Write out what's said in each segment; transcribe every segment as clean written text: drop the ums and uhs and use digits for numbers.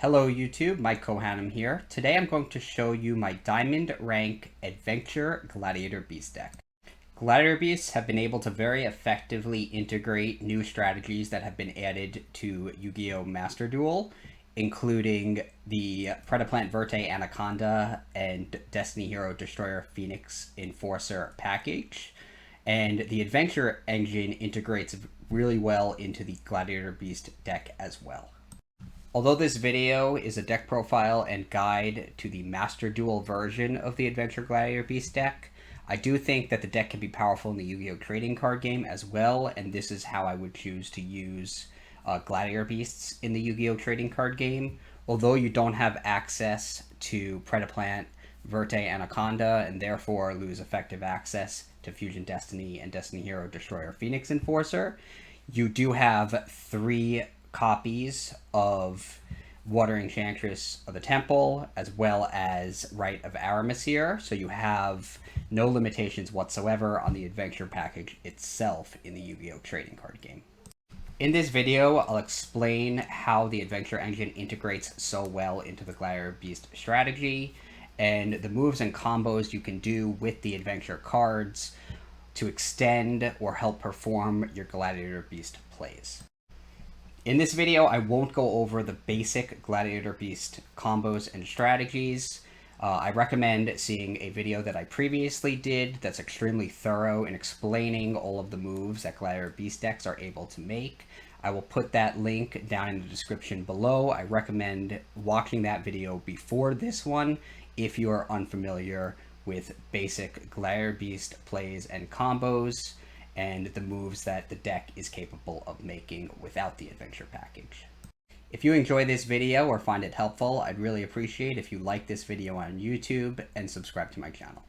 Hello YouTube, Mike Kohanam here. Today I'm going to show you my Diamond Rank Adventure Gladiator Beast Deck. Gladiator Beasts have been able to very effectively integrate new strategies that have been added to Yu-Gi-Oh! Master Duel, including the Predaplant Verte Anaconda and Destiny Hero Destroyer Phoenix Enforcer package. And the Adventure engine integrates really well into the Gladiator Beast deck as well. Although this video is a deck profile and guide to the Master Duel version of the Adventure Gladiator Beast deck, I do think that the deck can be powerful in the Yu-Gi-Oh! Trading card game as well, and this is how I would choose to use Gladiator Beasts in the Yu-Gi-Oh! Trading card game. Although you don't have access to Predaplant, Verte Anaconda, and therefore lose effective access to Fusion Destiny and Destiny Hero Destroyer Phoenix Enforcer, you do have 3 copies of Water Enchantress of the Temple, as well as Rite of Aramesir, so you have no limitations whatsoever on the adventure package itself in the Yu-Gi-Oh! Trading card game. In this video, I'll explain how the adventure engine integrates so well into the Gladiator Beast strategy, and the moves and combos you can do with the adventure cards to extend or help perform your Gladiator Beast plays. In this video, I won't go over the basic Gladiator Beast combos and strategies. I recommend seeing a video that I previously did that's extremely thorough in explaining all of the moves that Gladiator Beast decks are able to make. I will put that link down in the description below. I recommend watching that video before this one if you are unfamiliar with basic Gladiator Beast plays and combos, and the moves that the deck is capable of making without the adventure package. If you enjoy this video or find it helpful, I'd really appreciate if you like this video on YouTube and subscribe to my channel.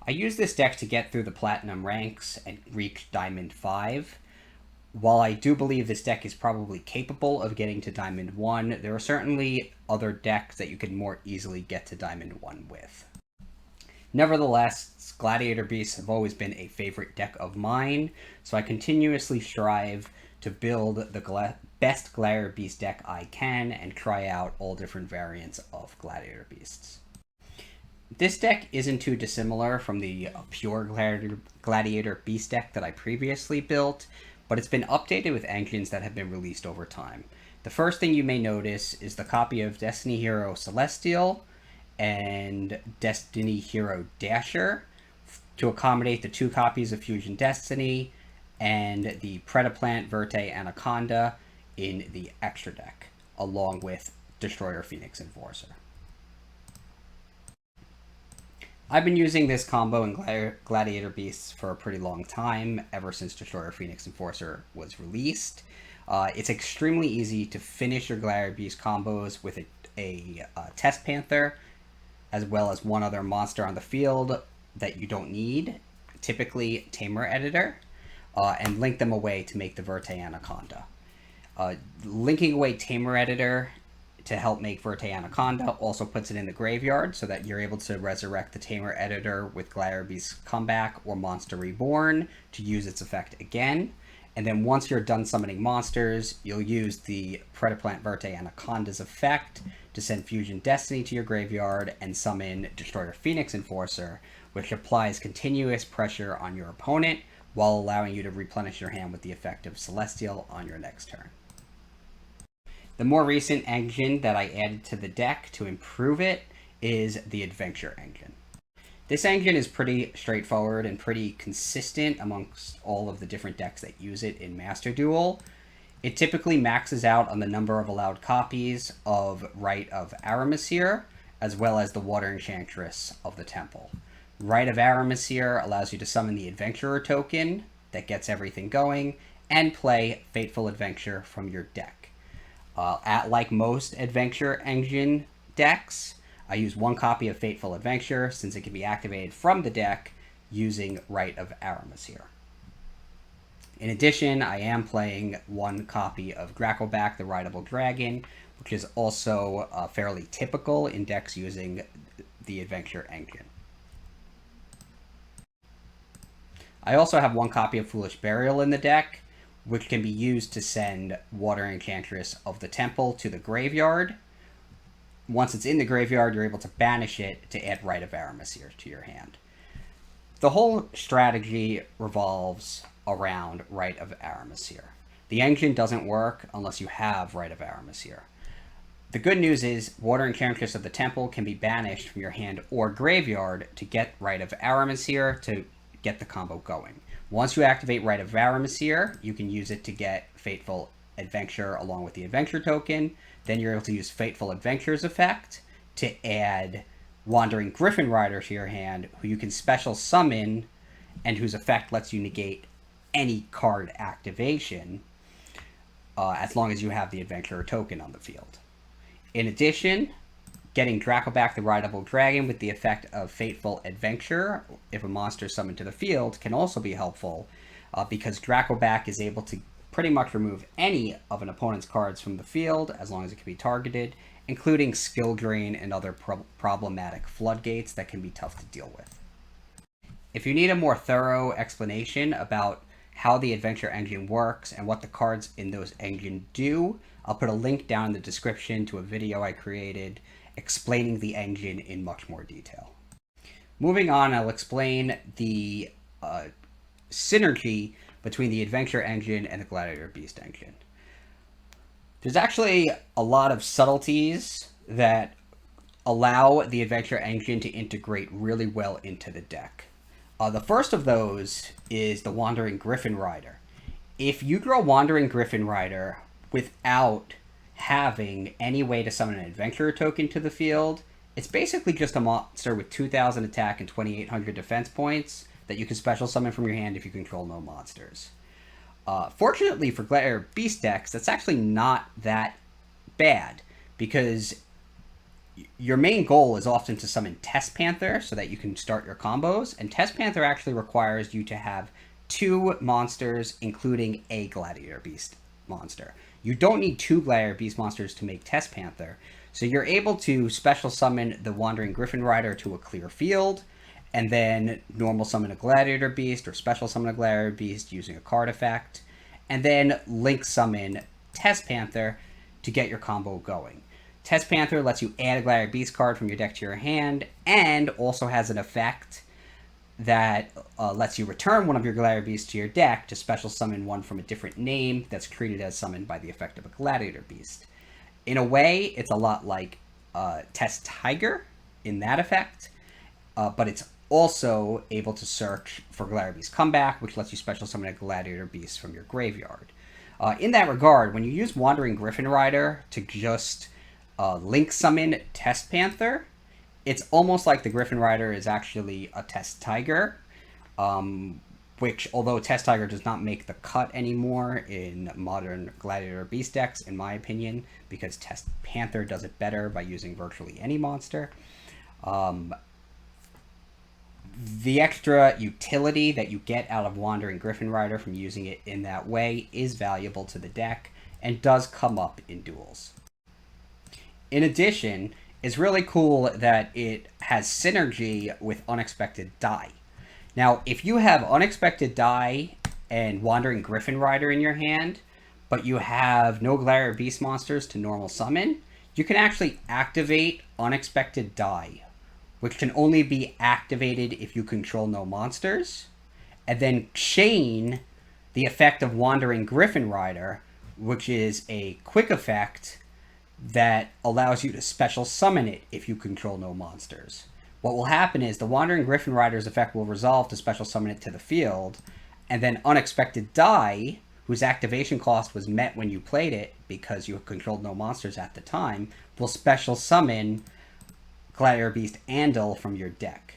I use this deck to get through the Platinum ranks and reach Diamond 5. While I do believe this deck is probably capable of getting to Diamond 1, there are certainly other decks that you can more easily get to Diamond 1 with. Nevertheless, Gladiator Beasts have always been a favorite deck of mine, so I continuously strive to build the best Gladiator Beast deck I can and try out all different variants of Gladiator Beasts. This deck isn't too dissimilar from the pure Gladiator Beast deck that I previously built, but it's been updated with engines that have been released over time. The first thing you may notice is the copy of Destiny Hero Celestial and Destiny Hero Dasher to accommodate the 2 copies of Fusion Destiny and the Predaplant Verte Anaconda in the extra deck, along with Destroyer Phoenix Enforcer. I've been using this combo in Gladiator Beasts for a pretty long time, ever since Destroyer Phoenix Enforcer was released. It's extremely easy to finish your Gladiator Beast combos with a Test Panther, as well as one other monster on the field that you don't need, typically Tamer Editor, and link them away to make the Verte Anaconda. Linking away Tamer Editor to help make Verte Anaconda also puts it in the graveyard so that you're able to resurrect the Tamer Editor with Gladiator Beast Comeback or Monster Reborn to use its effect again. And then once you're done summoning monsters, you'll use the Predaplant Verte Anaconda's effect to send Fusion Destiny to your graveyard and summon Destroyer Phoenix Enforcer, which applies continuous pressure on your opponent while allowing you to replenish your hand with the effect of Celestial on your next turn. The more recent engine that I added to the deck to improve it is the Adventure engine. This engine is pretty straightforward and pretty consistent amongst all of the different decks that use it in Master Duel. It typically maxes out on the number of allowed copies of Rite of Aramesir, as well as the Water Enchantress of the Temple. Rite of Aramesir allows you to summon the Adventurer token that gets everything going, and play Fateful Adventure from your deck. Like most Adventure engine decks, I use 1 copy of Fateful Adventure since it can be activated from the deck using Rite of Aramesir. In addition, I am playing 1 copy of Dracoback the Rideable Dragon, which is also fairly typical in decks using the Adventure engine. I also have 1 copy of Foolish Burial in the deck, which can be used to send Water Enchantress of the Temple to the graveyard, once it's in the graveyard, you're able to banish it to add Rite of Aramesir to your hand. The whole strategy revolves around Rite of Aramesir. The engine doesn't work unless you have Rite of Aramesir. The good news is Water Enchantress of the Temple can be banished from your hand or graveyard to get Rite of Aramesir to get the combo going. Once you activate Rite of Aramesir, you can use it to get Fateful Adventure along with the Adventure token. Then you're able to use Fateful Adventure's effect to add Wandering Gryphon Rider to your hand, who you can special summon and whose effect lets you negate any card activation as long as you have the Adventurer token on the field. In addition, getting Dracoback the Rideable Dragon with the effect of Fateful Adventure, if a monster is summoned to the field, can also be helpful because Dracoback is able to pretty much remove any of an opponent's cards from the field as long as it can be targeted, including Skill Drain and other problematic floodgates that can be tough to deal with. If you need a more thorough explanation about how the Adventure Engine works and what the cards in those engine do, I'll put a link down in the description to a video I created explaining the engine in much more detail. Moving on, I'll explain the synergy between the Adventure Engine and the Gladiator Beast Engine. There's actually a lot of subtleties that allow the Adventure Engine to integrate really well into the deck. The first of those is the Wandering Gryphon Rider. If you draw Wandering Gryphon Rider without having any way to summon an Adventurer token to the field, it's basically just a monster with 2,000 attack and 2,800 defense points that you can special summon from your hand if you control no monsters. Fortunately for Gladiator Beast decks, that's actually not that bad, because your main goal is often to summon Test Panther so that you can start your combos, and Test Panther actually requires you to have 2 monsters, including a Gladiator Beast monster. You don't need 2 Gladiator Beast monsters to make Test Panther, so you're able to special summon the Wandering Gryphon Rider to a clear field, and then normal summon a Gladiator Beast or special summon a Gladiator Beast using a card effect, and then link summon Test Panther to get your combo going. Test Panther lets you add a Gladiator Beast card from your deck to your hand, and also has an effect that lets you return one of your Gladiator Beasts to your deck to special summon one from a different name that's treated as summoned by the effect of a Gladiator Beast. In a way, it's a lot like Test Tiger in that effect, but it's also able to search for Gladiator Beast Comeback, which lets you special summon a Gladiator Beast from your graveyard. In that regard, when you use Wandering Gryphon Rider to just link summon Test Panther, it's almost like the Gryphon Rider is actually a Test Tiger, which, although Test Tiger does not make the cut anymore in modern Gladiator Beast decks, in my opinion, because Test Panther does it better by using virtually any monster. The extra utility that you get out of Wandering Gryphon Rider from using it in that way is valuable to the deck and does come up in duels. In addition, it's really cool that it has synergy with Unexpected Dai. Now, if you have Unexpected Dai and Wandering Gryphon Rider in your hand, but you have no Gladiator Beast monsters to normal summon, you can actually activate Unexpected Dai, which can only be activated if you control no monsters, and then chain the effect of Wandering Gryphon Rider, which is a quick effect that allows you to special summon it if you control no monsters. What will happen is the Wandering Gryphon Rider's effect will resolve to special summon it to the field, and then Unexpected Dai, whose activation cost was met when you played it because you controlled no monsters at the time, will special summon Gladiator Beast Andal from your deck.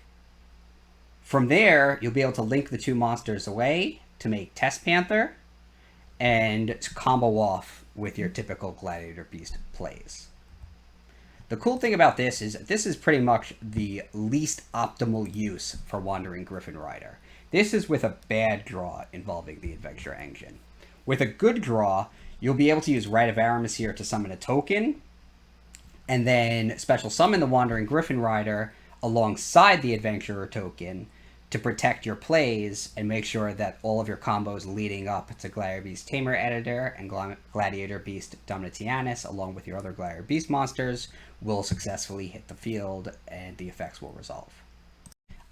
From there, you'll be able to link the 2 monsters away to make Test Panther and combo off with your typical Gladiator Beast plays. The cool thing about this is pretty much the least optimal use for Wandering Gryphon Rider. This is with a bad draw involving the Adventure Engine. With a good draw, you'll be able to use Rite of Aramesir to summon a token, and then special summon the Wandering Gryphon Rider alongside the Adventurer token to protect your plays and make sure that all of your combos leading up to Gladiator Beast Tamer Editor and Gladiator Beast Dominatianus, along with your other Gladiator Beast monsters, will successfully hit the field and the effects will resolve.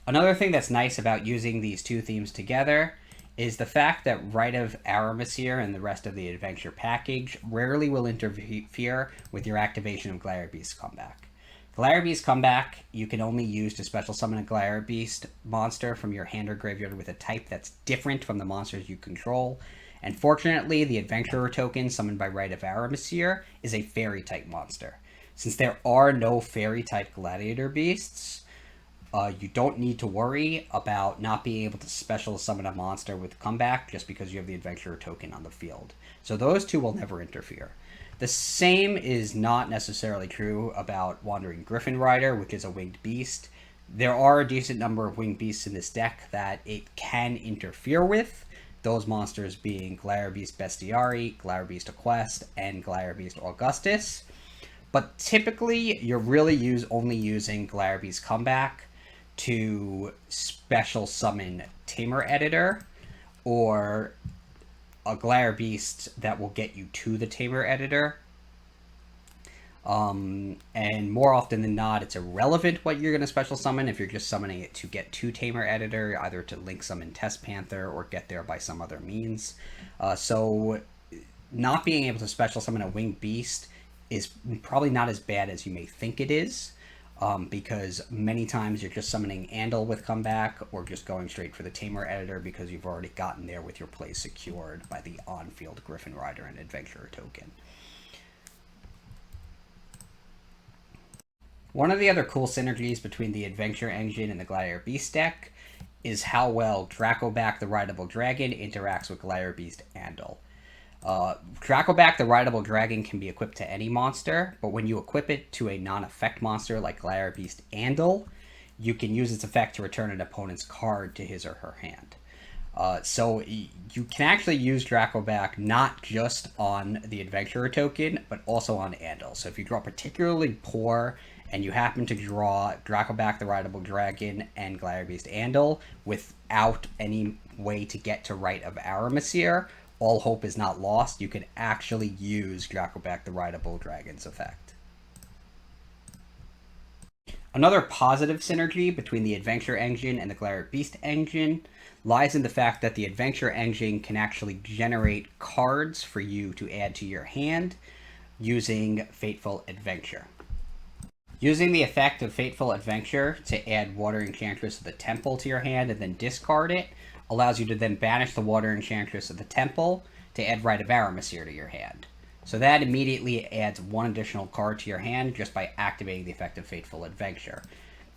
Another thing that's nice about using these two themes together is the fact that Rite of Aramesir and the rest of the adventure package rarely will interfere with your activation of Gladiator Beast's comeback. Gladiator Beast comeback you can only use to special summon a Gladiator Beast monster from your hand or graveyard with a type that's different from the monsters you control. And fortunately, the Adventurer token summoned by Rite of Aramesir is a Fairy type monster. Since there are no Fairy type Gladiator Beasts, you don't need to worry about not being able to special summon a monster with comeback just because you have the Adventurer token on the field. So those two will never interfere. The same is not necessarily true about Wandering Gryphon Rider, which is a winged beast. There are a decent number of winged beasts in this deck that it can interfere with, those monsters being Gladiator Beast Bestiari, Gladiator Beast Equeste, and Gladiator Beast Augustus. But typically, you're really only using Gladiator Beast comeback to special summon Tamer Editor, or a Gladiator Beast that will get you to the Tamer Editor. And more often than not, it's irrelevant what you're going to special summon if you're just summoning it to get to Tamer Editor, either to link summon Test Panther or get there by some other means. So not being able to special summon a winged beast is probably not as bad as you may think it is. Because many times you're just summoning Andal with comeback or just going straight for the Tamer Editor because you've already gotten there with your play secured by the on-field Gryphon Rider and Adventurer token. One of the other cool synergies between the Adventure Engine and the Gladiator Beast deck is how well Dracoback the Rideable Dragon interacts with Gladiator Beast Andal. Dracoback the Rideable Dragon can be equipped to any monster, but when you equip it to a non-effect monster like Gladiator Beast Andal, you can use its effect to return an opponent's card to his or her hand. So you can actually use Dracoback not just on the Adventurer token, but also on Andal. So if you draw particularly poor and you happen to draw Dracoback the Rideable Dragon and Gladiator Beast Andal without any way to get to Rite of Aramesir, all hope is not lost. You can actually use Dracoback the Rideable Dragon's effect. Another positive synergy between the Adventure Engine and the Gladiator Beast Engine lies in the fact that the Adventure Engine can actually generate cards for you to add to your hand using Fateful Adventure. Using the effect of Fateful Adventure to add Water Enchantress of the Temple to your hand and then discard it allows you to then banish the Water Enchantress of the Temple to add Rite of Aramesir to your hand. So that immediately adds one additional card to your hand just by activating the effect of Fateful Adventure.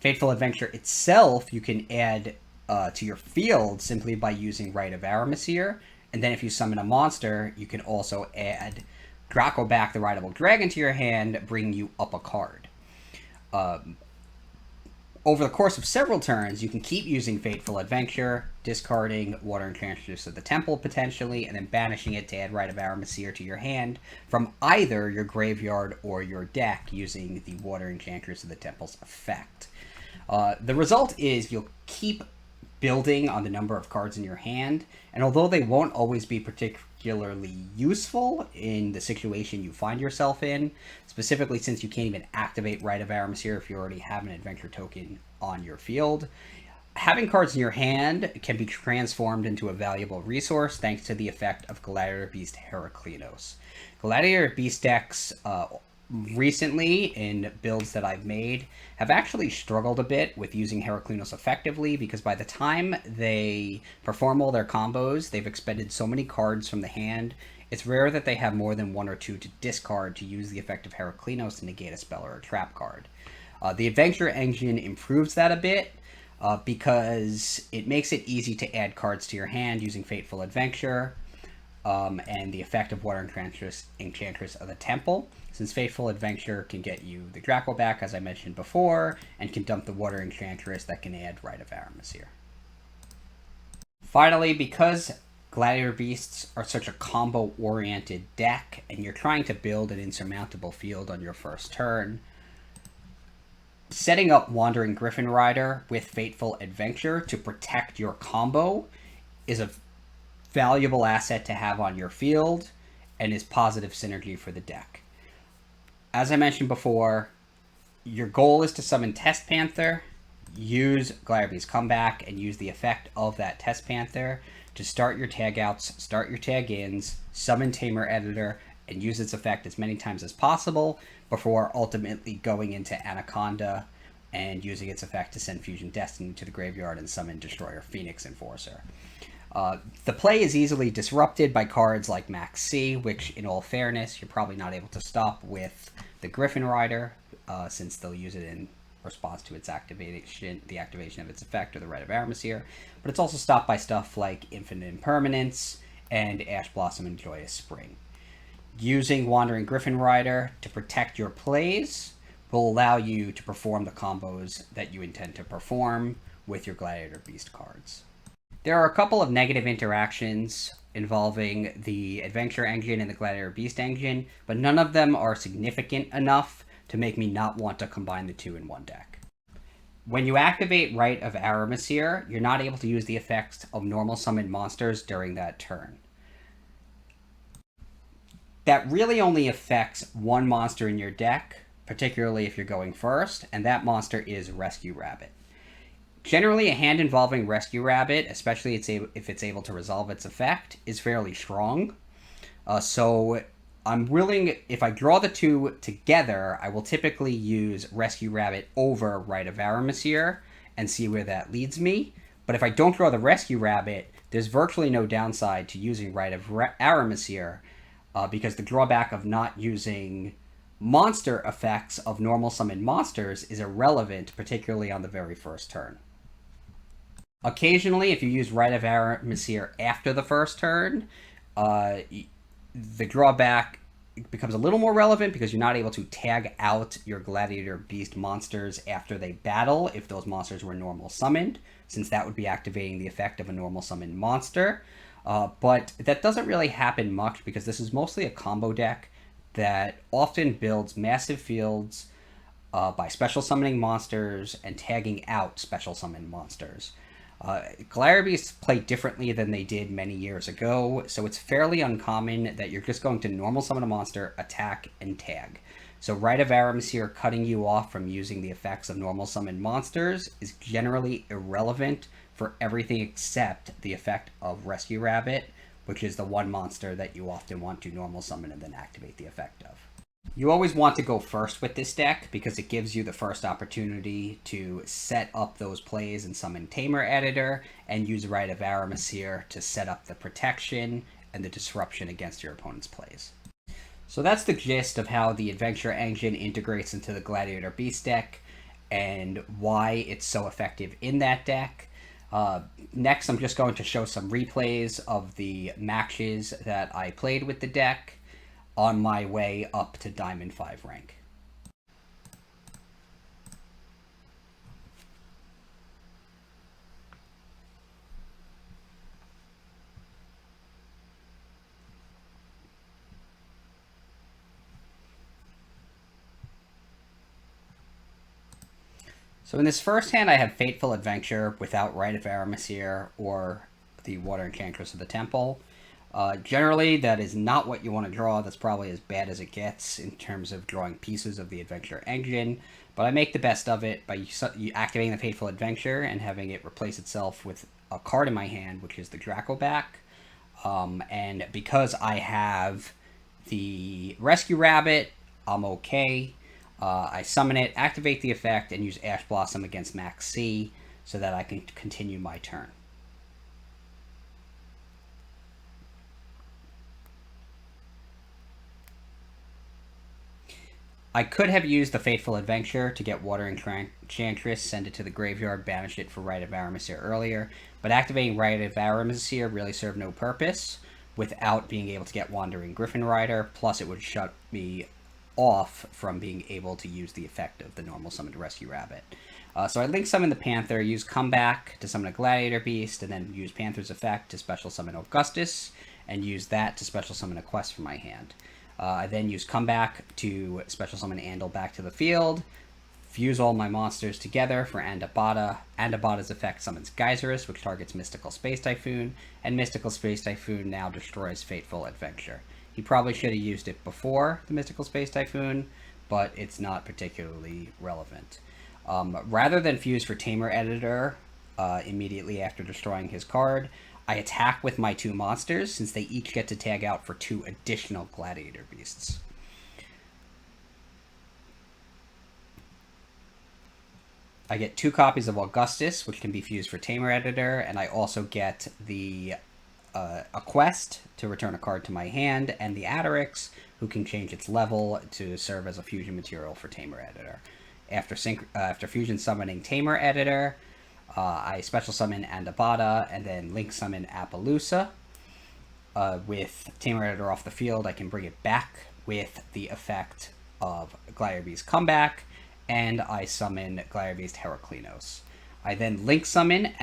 Fateful Adventure itself you can add to your field simply by using Rite of Aramesir, and then if you summon a monster, you can also add Dracoback the Rideable Dragon to your hand, bringing you up a card. Over the course of several turns, you can keep using Fateful Adventure, discarding Water Enchantress of the Temple potentially, and then banishing it to add Rite of Aramesir to your hand from either your graveyard or your deck using the Water Enchantress of the Temple's effect. The result is you'll keep building on the number of cards in your hand, and although they won't always be particularly useful in the situation you find yourself in, specifically since you can't even activate Rite of Aramesir if you already have an adventure token on your field, having cards in your hand can be transformed into a valuable resource thanks to the effect of Gladiator Beast Heraclinos. Gladiator Beast decks recently in builds that I've made have actually struggled a bit with using Heraclinos effectively because by the time they perform all their combos, they've expended so many cards from the hand, it's rare that they have more than one or two to discard to use the effect of Heraclinos to negate a spell or a trap card. The Adventure Engine improves that a bit because it makes it easy to add cards to your hand using Fateful Adventure and the effect of Water Enchantress of the Temple, since Fateful Adventure can get you the Dracoback, as I mentioned before, and can dump the Water Enchantress that can add Rite of Aramesir. Finally, because Gladiator Beasts are such a combo-oriented deck, and you're trying to build an insurmountable field on your first turn, Setting up Wandering Gryphon Rider with Fateful Adventure to protect your combo is a valuable asset to have on your field and is positive synergy for the deck. As I mentioned before, your goal is to summon Test Panther, use Gladiator Beast Comeback, and use the effect of that Test Panther to start your tag outs, start your tag ins, summon Tamer Editor, and use its effect as many times as possible before ultimately going into Anaconda and using its effect to send Fusion Destiny to the graveyard and summon Destroyer Phoenix Enforcer. The play is easily disrupted by cards like Maxx, which, in all fairness, you're probably not able to stop with the Gryphon Rider, since they'll use it in response to its activation, the activation of its effect, or the Rite of Aramesir. But it's also stopped by stuff like Infinite Impermanence and Ash Blossom and Joyous Spring. Using Wandering Gryphon Rider to protect your plays will allow you to perform the combos that you intend to perform with your Gladiator Beast cards. There are a couple of negative interactions involving the Adventure engine and the Gladiator Beast engine, but none of them are significant enough to make me not want to combine the two in one deck. When you activate Rite of Aramesir, you're not able to use the effects of normal summoned monsters during that turn. That really only affects one monster in your deck, particularly if you're going first, and that monster is Rescue Rabbit. Generally, a hand involving Rescue Rabbit, especially if it's able to resolve its effect, is fairly strong. So I'm willing, if I draw the two together, I will typically use Rescue Rabbit over Rite of Aramesir and see where that leads me. But if I don't draw the Rescue Rabbit, there's virtually no downside to using Rite of Aramesir, because the drawback of not using monster effects of normal summoned monsters is irrelevant, particularly on the very first turn. Occasionally, if you use Rite of Aramesir after the first turn, the drawback becomes a little more relevant because you're not able to tag out your Gladiator Beast monsters after they battle if those monsters were normal summoned, since that would be activating the effect of a normal summoned monster. But that doesn't really happen much because this is mostly a combo deck that often builds massive fields by special summoning monsters and tagging out special summoned monsters. Gladiator Beasts play differently than they did many years ago, so it's fairly uncommon that you're just going to normal summon a monster, attack, and tag. So Rite of Aramesir cutting you off from using the effects of normal summoned monsters is generally irrelevant for everything except the effect of Rescue Rabbit, which is the one monster that you often want to normal summon and then activate the effect of. You always want to go first with this deck because it gives you the first opportunity to set up those plays and summon Tamer Editor and use Rite of Aramesir to set up the protection and the disruption against your opponent's plays. So that's the gist of how the Adventure engine integrates into the Gladiator Beast deck and why it's so effective in that deck. Next, I'm just going to show some replays of the matches that I played with the deck on my way up to Diamond 5 rank. So in this first hand, I have Fateful Adventure without Rite of Aramesir or the Water Enchantress of the Temple. Generally, that is not what you want to draw. That's probably as bad as it gets in terms of drawing pieces of the Adventure engine. But I make the best of it by activating the Fateful Adventure and having it replace itself with a card in my hand, which is the Dracoback. And because I have the Rescue Rabbit, I'm okay. I summon it, activate the effect, and use Ash Blossom against Maxx so that I can continue my turn. I could have used the Fateful Adventure to get Water Enchantress, send it to the graveyard, banish it for Rite of Aramesir earlier, but activating Rite of Aramesir really served no purpose without being able to get Wandering Gryphon Rider, plus it would shut me off from being able to use the effect of the normal summoned Rescue Rabbit. So I link summon the Panther, use Comeback to summon a Gladiator Beast, and then use Panther's effect to special summon Augustus, and use that to special summon Equeste from my hand. I then use Comeback to special summon Andal back to the field, fuse all my monsters together for Andabada. Andabada's effect summons Geyserus, which targets Mystical Space Typhoon, and Mystical Space Typhoon now destroys Fateful Adventure. He probably should have used it before the Mystical Space Typhoon, but it's not particularly relevant. Rather than fuse for Tamer Editor immediately after destroying his card, I attack with my 2 monsters, since they each get to tag out for 2 additional Gladiator Beasts. I get 2 copies of Augustus, which can be fused for Tamer Editor, and I also get the Equeste to return a card to my hand, and the Attorix, who can change its level to serve as a fusion material for Tamer Editor. After fusion summoning Tamer Editor, I special summon Andabada, and then link summon Appaloosa. With Tamer Editor off the field, I can bring it back with the effect of Gladiator Beast Comeback, and I summon Gladiator Beast Heraclinos. I then link summon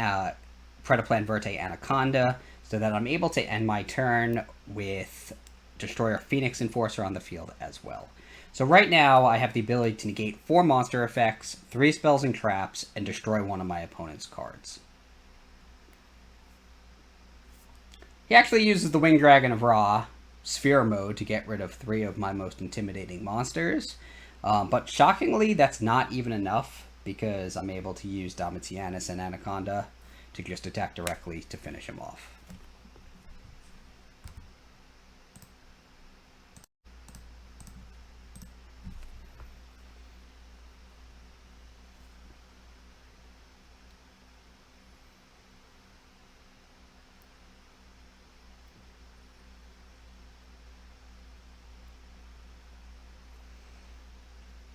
Predaplan Verte Anaconda, so that I'm able to end my turn with Destroyer Phoenix Enforcer on the field as well. So right now, I have the ability to negate 4 monster effects, 3 spells and traps, and destroy one of my opponent's cards. He actually uses the Winged Dragon of Ra, Sphere Mode, to get rid of 3 of my most intimidating monsters. But shockingly, that's not even enough, because I'm able to use Domitianus and Anaconda to just attack directly to finish him off.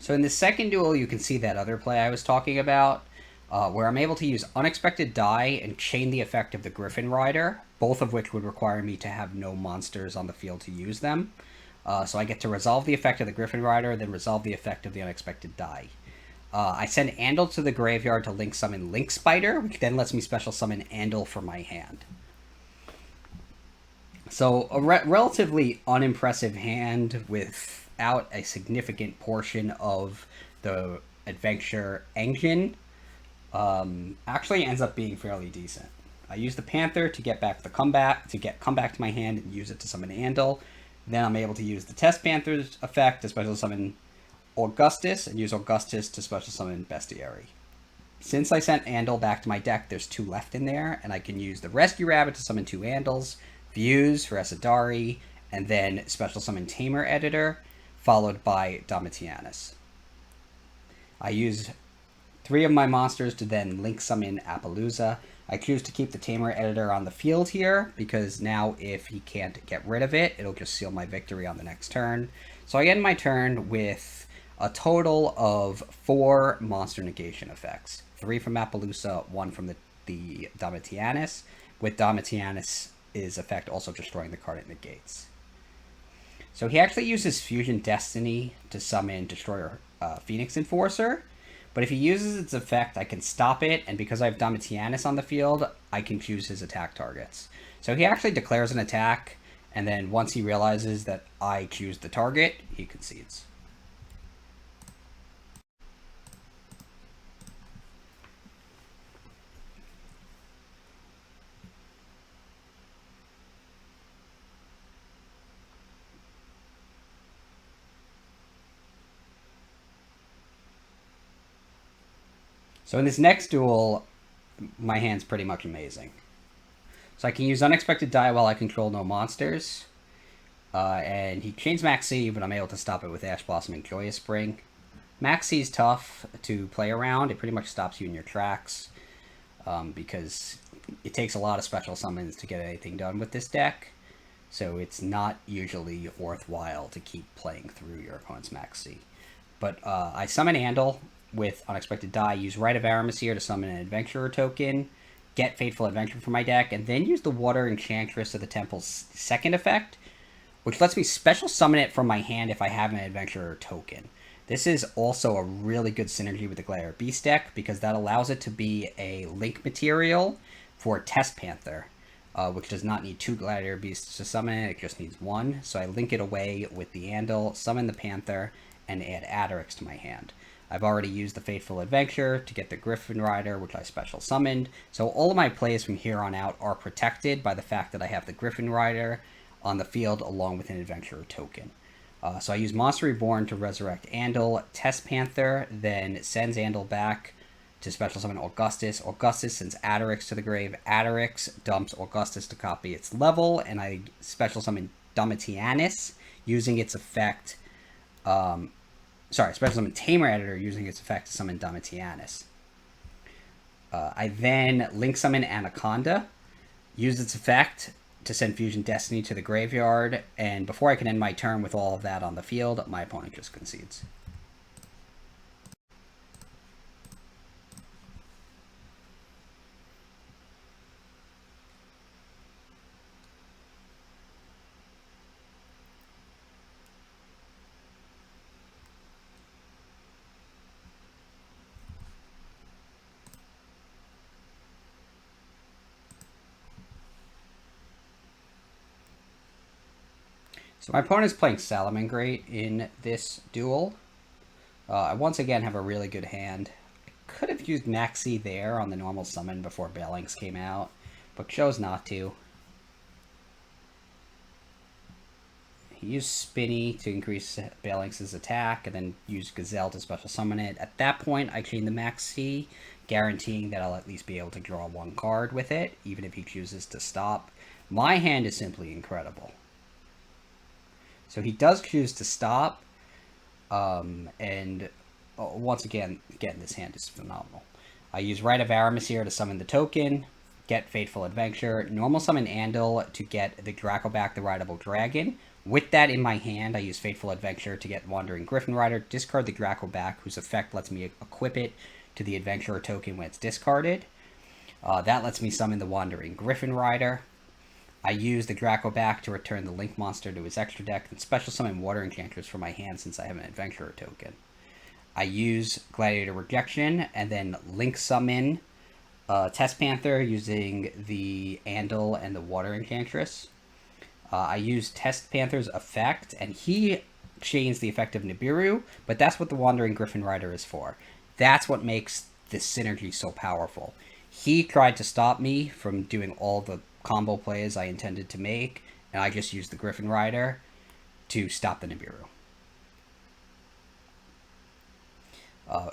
So in the second duel, you can see that other play I was talking about, where I'm able to use Unexpected Dai and chain the effect of the Gryphon Rider, both of which would require me to have no monsters on the field to use them. So I get to resolve the effect of the Gryphon Rider, then resolve the effect of the Unexpected Dai. I send Andal to the graveyard to link summon Link Spider, which then lets me special summon Andal for my hand. So a relatively unimpressive hand without a significant portion of the adventure engine actually ends up being fairly decent. I use the Panther to get back the comeback, to get comeback to my hand and use it to summon Andal. Then I'm able to use the Test Panther's effect to special summon Augustus and use Augustus to special summon Bestiari. Since I sent Andal back to my deck, there's 2 left in there, and I can use the Rescue Rabbit to summon 2 Andals, Fuse for Esadari, and then special summon Tamer Editor, followed by Domitianus. I use 3 of my monsters to then link summon Appaloosa. I choose to keep the Tamer Editor on the field here, because now if he can't get rid of it, it'll just seal my victory on the next turn. So I end my turn with a total of 4 monster negation effects. 3 from Appaloosa, 1 from the Domitianus, with Domitianus' effect also destroying the card it negates. So he actually uses Fusion Destiny to summon Destroyer Phoenix Enforcer, but if he uses its effect, I can stop it, and because I have Domitianus on the field, I can choose his attack targets. So he actually declares an attack, and then once he realizes that I choose the target, he concedes. So in this next duel, my hand's pretty much amazing. So I can use Unexpected Dai while I control no monsters. And he chains Maxx, but I'm able to stop it with Ash Blossom and Joyous Spring. Maxx is tough to play around. It pretty much stops you in your tracks. Because it takes a lot of special summons to get anything done with this deck. So it's not usually worthwhile to keep playing through your opponent's Maxx. But I summon Andal with Unexpected Dai, use Rite of Aramesir to summon an Adventurer token, get Fateful Adventure from my deck, and then use the Water Enchantress of the Temple's second effect, which lets me special summon it from my hand if I have an Adventurer token. This is also a really good synergy with the Gladiator Beast deck, because that allows it to be a link material for Test Panther, which does not need 2 Gladiator Beasts to summon it, it just needs 1. So I link it away with the Andal, summon the Panther, and add Attorix to my hand. I've already used the Fateful Adventure to get the Gryphon Rider, which I special summoned. So all of my plays from here on out are protected by the fact that I have the Gryphon Rider on the field along with an Adventurer token. So I use Monster Reborn to resurrect Andal, Test Panther, then sends Andal back to special summon Augustus. Augustus sends Attorix to the grave. Attorix dumps Augustus to copy its level, and I special summon Domitianus using its effect. Special summon Tamer Editor using its effect to summon Domitianus. I then link summon Anaconda, use its effect to send Fusion Destiny to the graveyard, and before I can end my turn with all of that on the field, my opponent just concedes. So my opponent is playing Salamangreat in this duel. I once again have a really good hand. I could have used Maxx there on the normal summon before Balance came out, but chose not to. He used Spinny to increase Balance's attack, and then used Gazelle to special summon it. At that point, I chained the Maxx, guaranteeing that I'll at least be able to draw one card with it, even if he chooses to stop. My hand is simply incredible. So he does choose to stop, and once again, this hand is phenomenal. I use Rite of Aramesir to summon the token, get Fateful Adventure, normal summon Andal to get the Dracoback, the Rideable Dragon. With that in my hand, I use Fateful Adventure to get Wandering Gryphon Rider, discard the Dracoback, whose effect lets me equip it to the Adventurer token when it's discarded. That lets me summon the Wandering Gryphon Rider. I use the Dracoback to return the Link monster to his extra deck, and special summon Water Enchantress from my hand since I have an Adventurer token. I use Gladiator Rejection, and then Link summon Test Panther using the Andal and the Water Enchantress. I use Test Panther's effect, and he chains the effect of Nibiru, but that's what the Wandering Gryphon Rider is for. That's what makes this synergy so powerful. He tried to stop me from doing all the combo plays I intended to make, and I just used the Gryphon Rider to stop the Nibiru.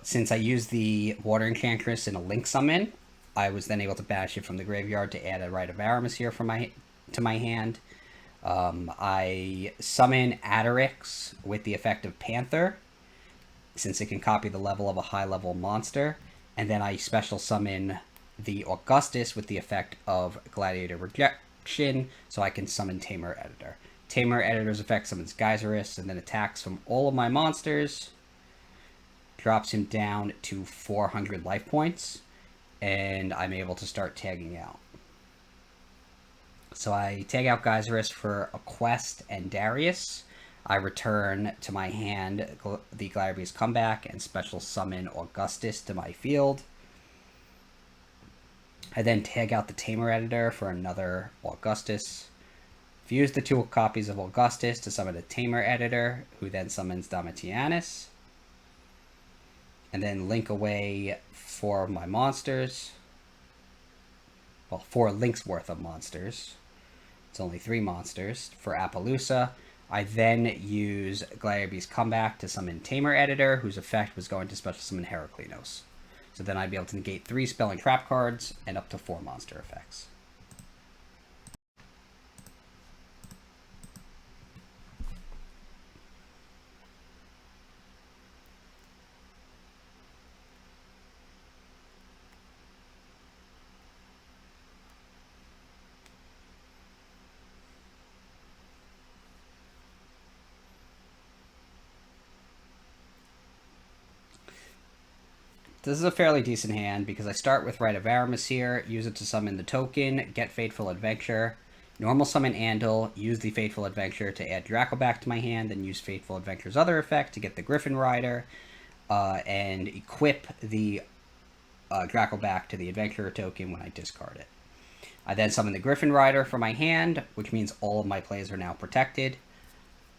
Since I used the Water Enchantress in a Link summon, I was then able to banish it from the graveyard to add a Rite of Aramesir to my hand. I summon Attorix with the effect of Panther, since it can copy the level of a high-level monster, and then I special summon the Augustus with the effect of Gladiator Rejection, so I can summon Tamer Editor. Tamer Editor's effect summons Geyserus, and then attacks from all of my monsters, drops him down to 400 life points, and I'm able to start tagging out. So I tag out Geyserus for Equeste and Darius. I return to my hand the Gladiator Beast Comeback and special summon Augustus to my field. I then tag out the Tamer Editor for another Augustus. Fuse the 2 copies of Augustus to summon a Tamer Editor, who then summons Domitianus. And then link away 4 of my monsters. Well, 4 links worth of monsters. It's only 3 monsters for Appaloosa. I then use Gladiator Beast Comeback to summon Tamer Editor, whose effect was going to special summon Heraclinos. So then I'd be able to negate 3 spell and trap cards and up to 4 monster effects. This is a fairly decent hand because I start with Rite of Aramesir, use it to summon the token, get Fateful Adventure, normal summon Andal, use the Fateful Adventure to add Dracoback to my hand, then use Fateful Adventure's other effect to get the Gryphon Rider, and equip the Dracoback to the Adventurer token when I discard it. I then summon the Gryphon Rider for my hand, which means all of my plays are now protected.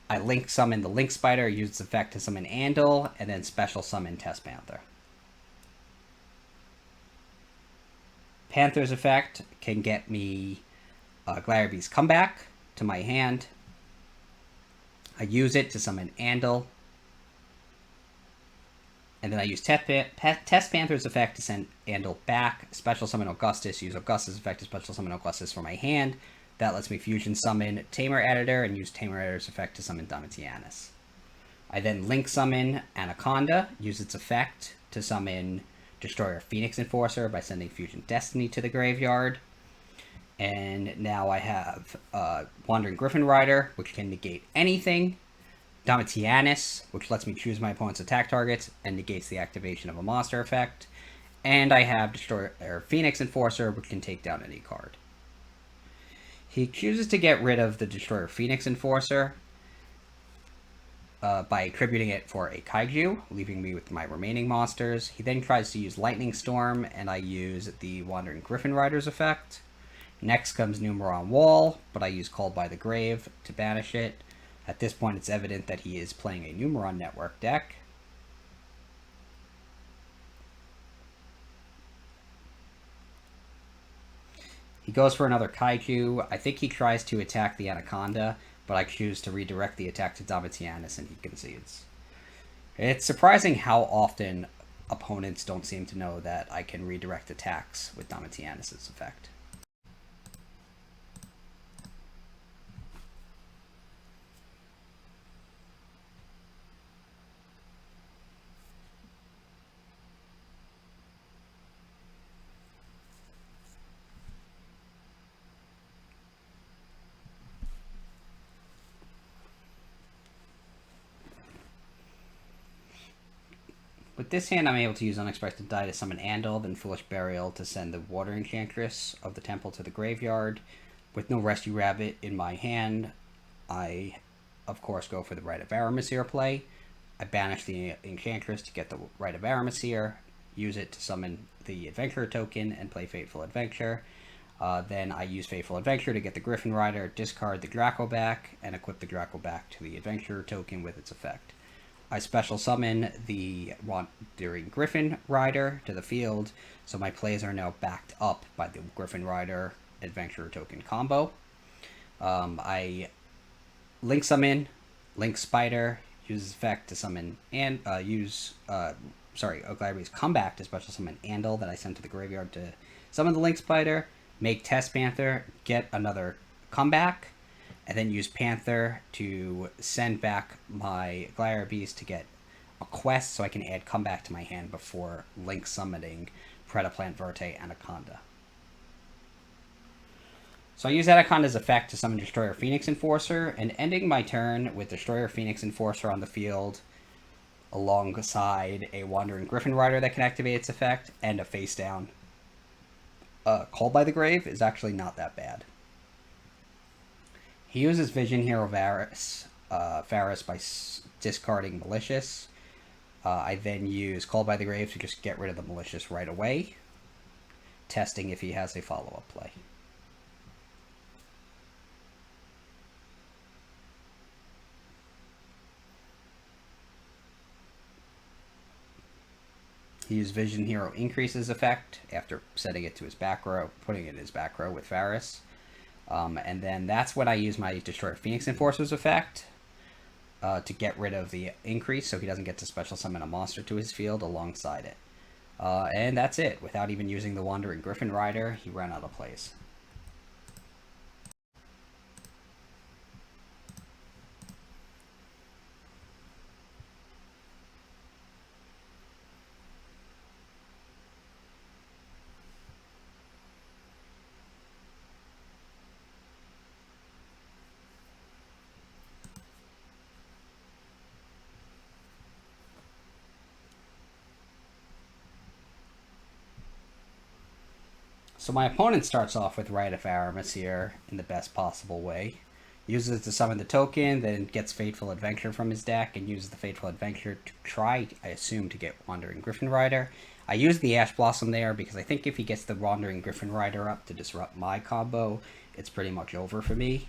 I link summon the Link Spider, use its effect to summon Andal, and then special summon Test Panther. Panther's effect can get me Gladiator Beast Comeback to my hand. I use it to summon Andal. And then I use Test Panther's effect to send Andal back. Special summon Augustus. Use Augustus' effect to special summon Augustus from my hand. That lets me fusion summon Tamer Editor and use Tamer Editor's effect to summon Domitianus. I then link summon Anaconda. Use its effect to summon Destroyer Phoenix Enforcer by sending Fusion Destiny to the graveyard. And now I have Wandering Gryphon Rider, which can negate anything. Domitianus, which lets me choose my opponent's attack targets and negates the activation of a monster effect. And I have Destroyer Phoenix Enforcer, which can take down any card. He chooses to get rid of the Destroyer Phoenix Enforcer by attributing it for a Kaiju, leaving me with my remaining monsters. He then tries to use Lightning Storm, and I use the Wandering Gryphon Rider's effect. Next comes Numeron Wall, but I use Called by the Grave to banish it. At this point, it's evident that he is playing a Numeron Network deck. He goes for another Kaiju. I think he tries to attack the Anaconda, but I choose to redirect the attack to Domitianus, and he concedes. It's surprising how often opponents don't seem to know that I can redirect attacks with Domitianus' effect. With this hand, I'm able to use Unexpected Dai to summon Andal, then Foolish Burial to send the Water Enchantress of the Temple to the graveyard. With no Rescue Rabbit in my hand, I, of course, go for the Rite of Aramesir play. I banish the Enchantress to get the Rite of Aramesir, use it to summon the Adventurer token, and play Fateful Adventure. Then I use Fateful Adventure to get the Gryphon Rider, discard the Draco back, and equip the Draco back to the Adventurer token with its effect. I special summon the Wandering Gryphon Rider to the field, so my plays are now backed up by the Gryphon Rider Adventurer token combo. I link summon, link Spider, use effect to summon, and Gladiator Beast Comeback to special summon Andal that I sent to the graveyard to summon the link Spider, make Test Panther, get another comeback, and then use Panther to send back my Gladiator Beast to get Equeste so I can add comeback to my hand before link summoning Predaplant Verte Anaconda. So I use Anaconda's effect to summon Destroyer Phoenix Enforcer, and ending my turn with Destroyer Phoenix Enforcer on the field alongside a Wandering Gryphon Rider that can activate its effect, and a face down Called by the Grave is actually not that bad. He uses Vision Hero Varus by discarding Malicious. I then use Called by the Grave to just get rid of the Malicious right away, testing if he has a follow-up play. He used Vision Hero Increases effect after setting it to his back row, putting it in his back row with Varus. And then that's when I use my Destroyer Phoenix Enforcer's effect to get rid of the increase so he doesn't get to special summon a monster to his field alongside it. And that's it. Without even using the Wandering Gryphon Rider, he ran out of plays. So my opponent starts off with Rite of Aramesir in the best possible way. Uses it to summon the token, then gets Fateful Adventure from his deck, and uses the Fateful Adventure to try, I assume, to get Wandering Gryphon Rider. I use the Ash Blossom there because I think if he gets the Wandering Gryphon Rider up to disrupt my combo, it's pretty much over for me.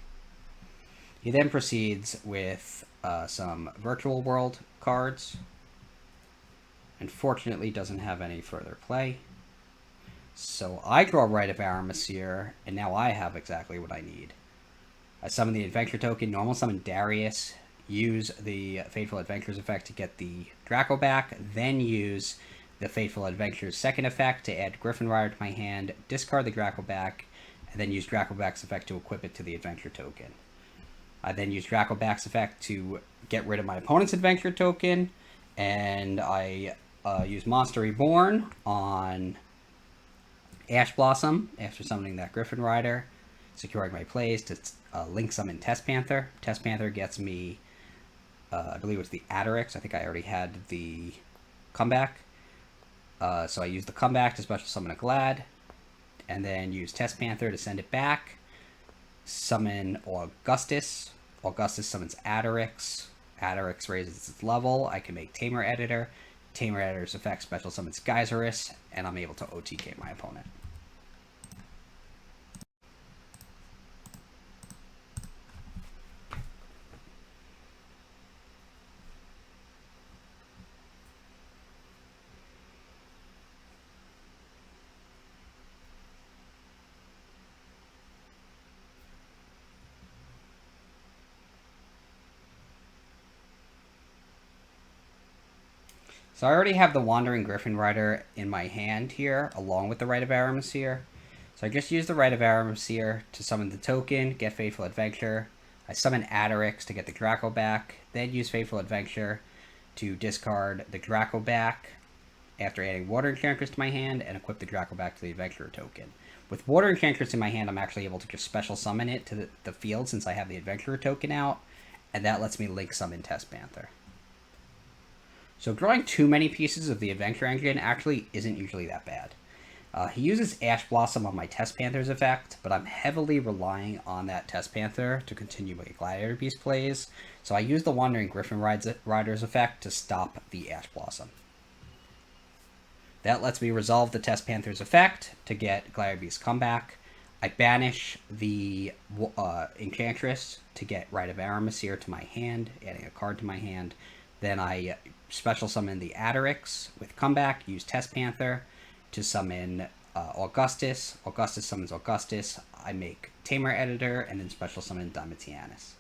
He then proceeds with some Virtual World cards. Unfortunately, doesn't have any further play. So I draw Rite of Aramesir, and now I have exactly what I need. I summon the Adventure token, normal summon Darius, use the Fateful Adventures effect to get the Draco back, then use the Fateful Adventures second effect to add Gryphon Rider to my hand, discard the Draco back, and then use Draco back's effect to equip it to the Adventure token. I then use Draco back's effect to get rid of my opponent's Adventure token, and I use Monster Reborn on Ash Blossom after summoning that Gryphon Rider, securing my plays to link summon Test Panther. Test Panther gets me, I believe it's the Attorix. I think I already had the comeback. So I use the comeback to special summon a Glad, and then use Test Panther to send it back. Summon Augustus. Augustus summons Attorix. Attorix raises its level. I can make Tamer Editor. Tamer Editor's effect special summons Geyserus, and I'm able to OTK my opponent. So I already have the Wandering Gryphon Rider in my hand here, along with the Rite of Aramesir. So I just use the Rite of Aramesir to summon the token, get Fateful Adventure. I summon Attorix to get the Draco back, then use Fateful Adventure to discard the Draco back after adding Water Enchantress to my hand and equip the Draco back to the Adventurer token. With Water Enchantress in my hand, I'm actually able to just special summon it to the field since I have the Adventurer token out, and that lets me link summon Test Panther. So drawing too many pieces of the Adventure Engine actually isn't usually that bad. He uses Ash Blossom on my Test Panther's effect, but I'm heavily relying on that Test Panther to continue my Gladiator Beast plays, so I use the Wandering Gryphon Rider's effect to stop the Ash Blossom. That lets me resolve the Test Panther's effect to get Gladiator Beast comeback. I banish the Enchantress to get Rite of Aramesir to my hand, adding a card to my hand. Then I special summon the Attorix with comeback, use Test Panther to summon Augustus. Augustus summons Augustus. I make Tamer Editor and then special summon Domitianus.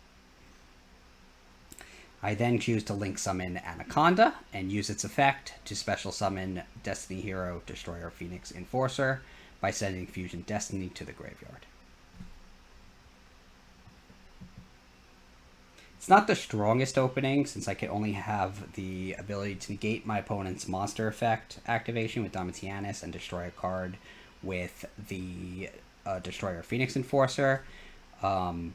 I then choose to link summon Anaconda and use its effect to special summon Destiny Hero Destroyer Phoenix Enforcer by sending Fusion Destiny to the graveyard. It's not the strongest opening, since I can only have the ability to negate my opponent's monster effect activation with Domitianus and destroy a card with the Destroyer Phoenix Enforcer. But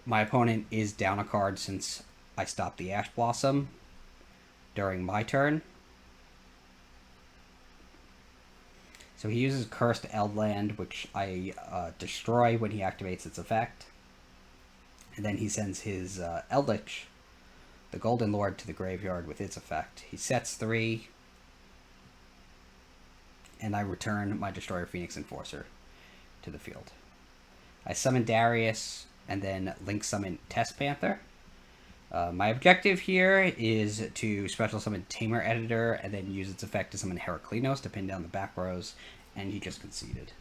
my opponent is down a card since I stopped the Ash Blossom during my turn. So he uses Cursed Eldland, which I destroy when he activates its effect. And then he sends his Eldritch, the Golden Lord, to the graveyard with its effect. He sets 3, and I return my Destroyer Phoenix Enforcer to the field. I summon Darius, and then link summon Test Panther. My objective here is to special summon Tamer Editor, and then use its effect to summon Heraklinos to pin down the back rows, and he just conceded.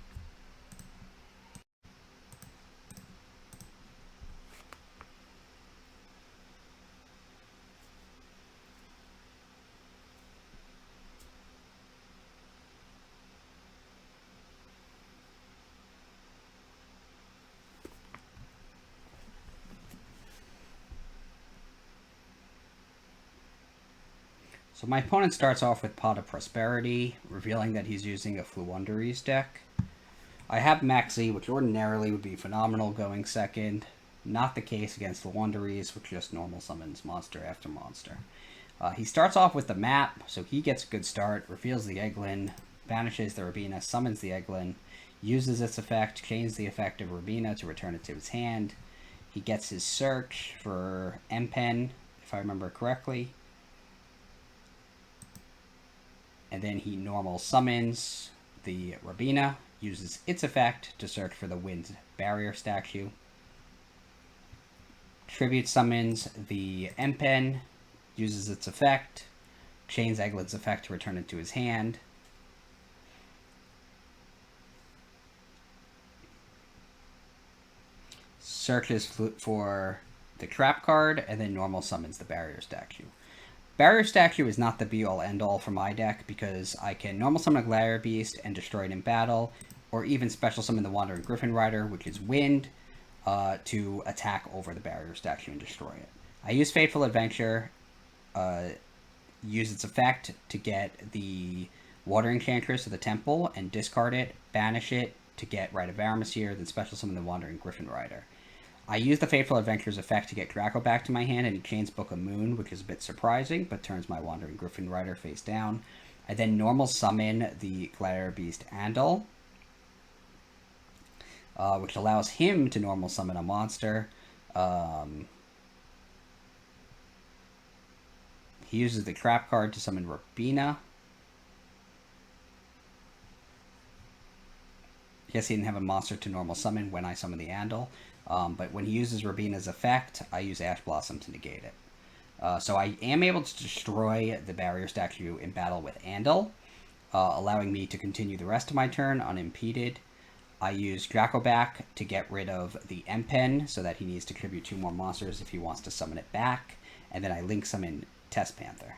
So my opponent starts off with Pot of Prosperity, revealing that he's using a Floowandereeze deck. I have Maxx, which ordinarily would be phenomenal going second. Not the case against Floowandereeze, which just normal summons monster after monster. He starts off with the map, so he gets a good start, reveals the Egglin, banishes the Rabina, summons the Egglin, uses its effect, changes the effect of Rabina to return it to his hand. He gets his search for M-Pen, if I remember correctly. And then he normal summons the Rabina, uses its effect to search for the Wind Barrier statue. Tribute summons the Empen, uses its effect, chains Eglin's effect to return it to his hand. Searches for the trap card, and then normal summons the barrier statue. Barrier statue is not the be-all end-all for my deck, because I can normal summon a Gladiator Beast and destroy it in battle, or even special summon the Wandering Gryphon Rider, which is wind, to attack over the barrier statue and destroy it. I use Fateful Adventure, use its effect to get the Water Enchantress of the Temple and discard it, banish it to get Rite of Aramesir, then special summon the Wandering Gryphon Rider. I use the Fateful Adventure's effect to get Draco back to my hand, and he chains Book of Moon, which is a bit surprising, but turns my Wandering Gryphon Rider face down. I then normal summon the Gladiator Beast Andal, which allows him to normal summon a monster. He uses the trap card to summon Rabina. I guess he didn't have a monster to normal summon when I summon the Andal. But when he uses Rabina's effect, I use Ash Blossom to negate it. So I am able to destroy the barrier statue in battle with Andal, allowing me to continue the rest of my turn unimpeded. I use Draco back to get rid of the Empen, so that he needs to tribute 2 more monsters if he wants to summon it back. And then I link summon Test Panther.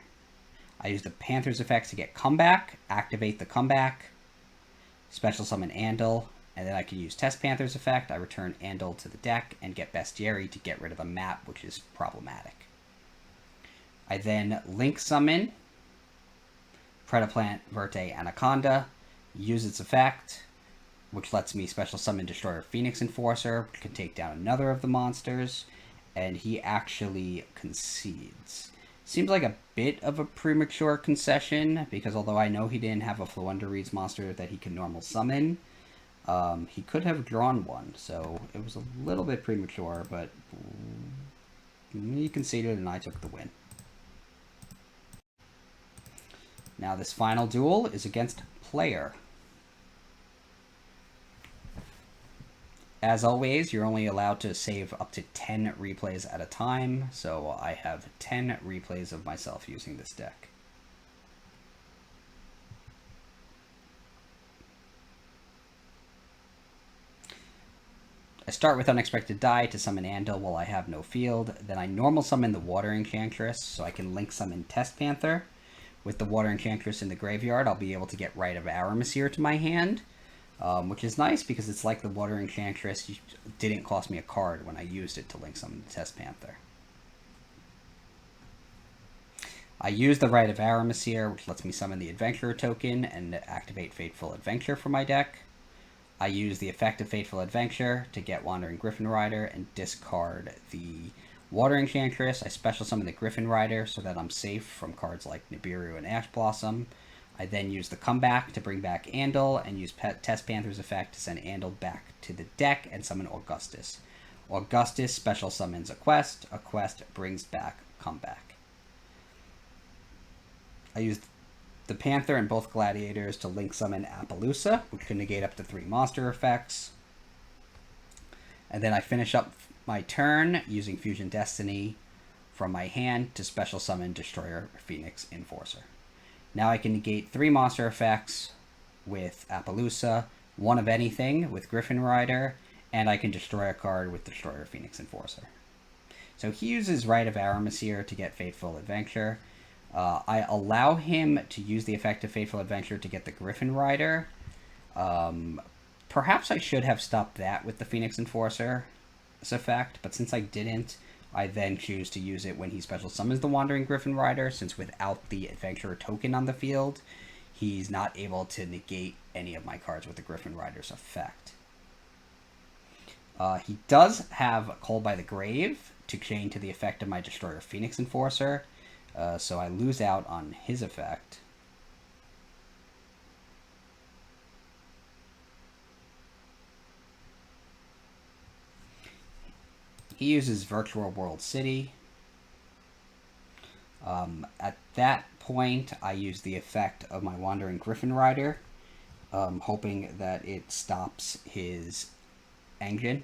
I use the Panther's effects to get comeback, activate the comeback, special summon Andal, and then I can use Test Panther's effect. I return Andal to the deck and get Bestiari to get rid of a map, which is problematic. I then link summon Predaplant Verte Anaconda, use its effect, which lets me special summon Destroyer Phoenix Enforcer, which can take down another of the monsters, and he actually concedes. Seems like a bit of a premature concession, because although I know he didn't have a Floowandereeze monster that he can normal summon, he could have drawn one, so it was a little bit premature, but he conceded and I took the win. Now this final duel is against Player. As always, you're only allowed to save up to 10 replays at a time, so I have 10 replays of myself using this deck. I start with Unexpected Dai to summon Andal while I have no field. Then I normal summon the Water Enchantress, so I can link summon Test Panther. With the Water Enchantress in the graveyard, I'll be able to get Rite of Aramesir to my hand, which is nice because it's like the Water Enchantress didn't cost me a card when I used it to link summon the Test Panther. I use the Rite of Aramesir, which lets me summon the Adventurer token and activate Fateful Adventure for my deck. I use the effect of Fateful Adventure to get Wandering Gryphon Rider and discard the Water Enchantress. I special summon the Gryphon Rider so that I'm safe from cards like Nibiru and Ash Blossom. I then use the comeback to bring back Andal and use Test Panther's effect to send Andal back to the deck and summon Augustus. Augustus special summons Equeste. Equeste brings back comeback. I used the Panther and both Gladiators to link summon Appaloosa, which can negate up to 3 monster effects. And then I finish up my turn using Fusion Destiny from my hand to special summon Destroyer Phoenix Enforcer. Now I can negate 3 monster effects with Appaloosa, 1 of anything with Gryphon Rider, and I can destroy a card with Destroyer Phoenix Enforcer. So he uses Rite of Aramesir to get Fateful Adventure. I allow him to use the effect of Fateful Adventure to get the Gryphon Rider. Perhaps I should have stopped that with the Phoenix Enforcer's effect, but since I didn't, I then choose to use it when he special summons the Wandering Gryphon Rider, since without the Adventurer token on the field, he's not able to negate any of my cards with the Gryphon Rider's effect. He does have Cold by the Grave to chain to the effect of my Destroyer Phoenix Enforcer, so I lose out on his effect. He uses Virtual World City. At that point, I use the effect of my Wandering Gryphon Rider, hoping that it stops his engine.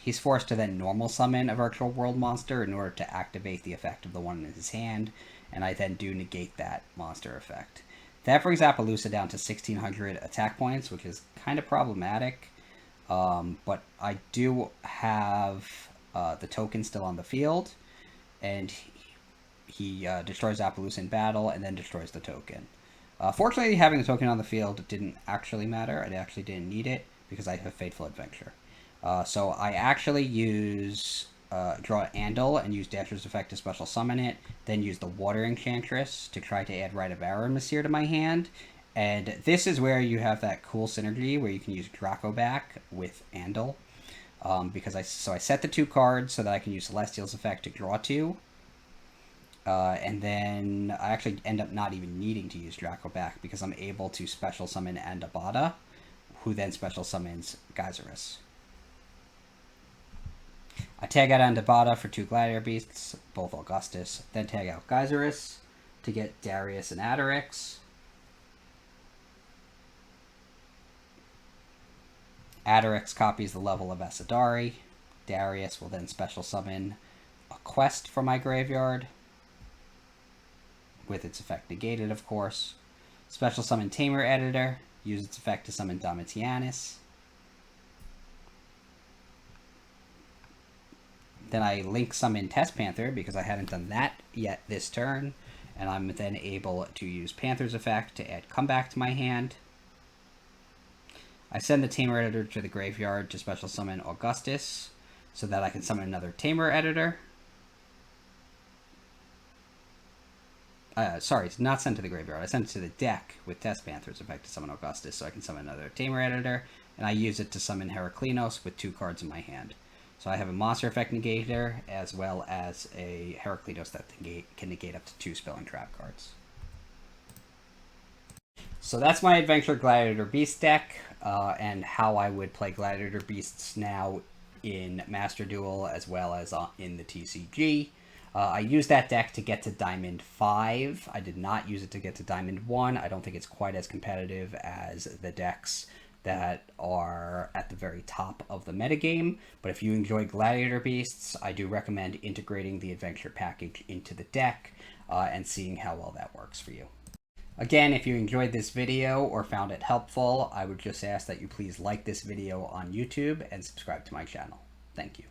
he's forced to then normal summon a virtual world monster in order to activate the effect of the one in his hand, and I then do negate that monster effect. That brings Appaloosa down to 1600 attack points, which is kind of problematic, but I do have the token still on the field, and he destroys Appaloosa in battle and then destroys the token. Fortunately, having the token on the field didn't actually matter. I actually didn't need it because I have Fateful Adventure. So I actually use draw Andal and use Dasher's effect to special summon it, then use the Water Enchantress to try to add Rite of Aramesir to my hand. And this is where you have that cool synergy where you can use Draco back with Andal. Because I set the 2 cards so that I can use Celestial's effect to draw 2. And then I actually end up not even needing to use Draco back because I'm able to special summon Andabada, who then special summons Geyserus. I tag out Andabada for 2 Gladiator Beasts, both Augustus, then tag out Geyserus to get Darius and Attorix. Attorix copies the level of Bestiari. Darius will then special summon Equeste from my graveyard, with its effect negated, of course. Special summon Tamer Editor, use its effect to summon Domitianus. Then I link summon Test Panther because I hadn't done that yet this turn, and I'm then able to use Panther's effect to add Comeback to my hand. I send the Tamer Editor to the graveyard to special summon Augustus so that I can summon another Tamer Editor. Sorry, it's not sent to the graveyard. I sent it to the deck with Test Panther's effect to summon Augustus so I can summon another Tamer Editor, and I use it to summon Heraclinos with 2 cards in my hand. So I have a monster effect negator as well as a Heraclinos that can negate up to 2 spell and trap cards. So that's my Adventure Gladiator Beast deck, and how I would play Gladiator Beasts now in Master Duel as well as in the TCG. I used that deck to get to Diamond 5. I did not use it to get to Diamond 1. I don't think it's quite as competitive as the decks that are at the very top of the metagame. But if you enjoy Gladiator Beasts, I do recommend integrating the Adventure package into the deck and seeing how well that works for you. Again, if you enjoyed this video or found it helpful, I would just ask that you please like this video on YouTube and subscribe to my channel. Thank you.